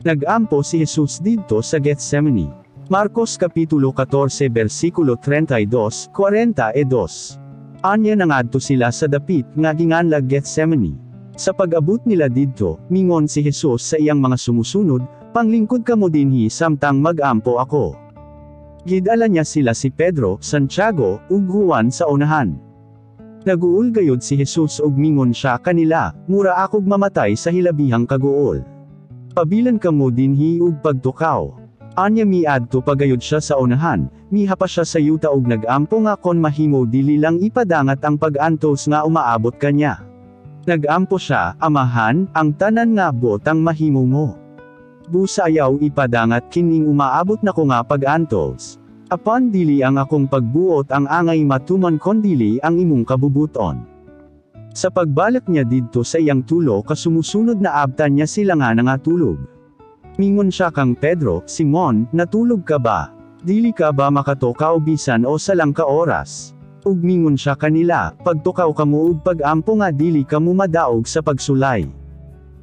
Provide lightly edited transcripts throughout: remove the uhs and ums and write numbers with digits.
Nag-ampo si Jesus didto sa Getsemani. Marcos Kapitulo 14 versikulo 32-42. Anya nangadto sila sa dapit nga ginganlag Getsemani. Sa pag-abot nila didto, mingon si Jesus sa iyang mga sumusunod, "Panglingkod kamo dinhi samtang mag-ampo ako." Gidala niya sila si Pedro, Santiago, ug Juan sa unahan. Naguol gayud si Jesus ug mingon siya kanila, "Mura akog mamatay sa hilabihang kaguol. Pabilan kamo dinhi ug pagtukaw." Anya miadto pagayod siya sa unahan, mihapa siya sa yuta ug nag-ampo nga kon mahimo dili lang ipadangat ang pag-antos nga umaabot kanya. Nag-ampo siya, "Amahan, ang tanan nga botang mahimo mo. Busa ayaw ipadangat kining umaabot nako nga pag-antos. Apan dili ang akong pagbuot ang angay matuman kon dili ang imong kabubuton." Sa pagbalik niya didto sa iyang tulo kasumusunod na abtan niya sila nga nangatulog. Mingon siya kang Pedro, "Simon, natulog ka ba? Dili ka ba makatukaw bisan o salang ka oras?" Ug mingon siya kanila, "Pagtukaw kamo ug pag-ampo nga dili kamo madaog sa pagsulay.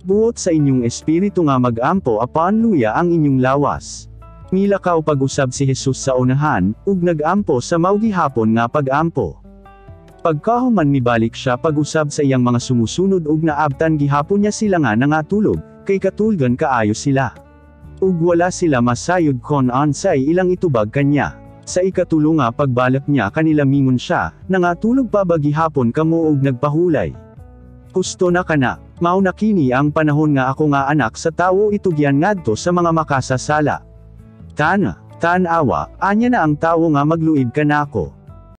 Buot sa inyong espiritu nga mag-ampo apan luya ang inyong lawas." Milakaw pag-usab si Jesus sa unahan, ug nag-ampo sa mawgi hapon nga pag-ampo. Pagkahuman mibalik siya pag-usab sa iyang mga sumusunod ug naabtan gihapon niya sila nga nangatulog, kay katulgan kaayo sila. Ug wala sila masayod kon ansay ilang itubag kanya. Sa ikatulo nga pagbalik niya kanila mingon siya, "Nangatulog pa ba gihapon kamo ug nagpahulay? Husto na kana, mao na kini ang panahon nga ako nga anak sa tawo itugyan ngadto sa mga makasasala. Tana, tanawa, anya na ang tawo nga magluib kanako."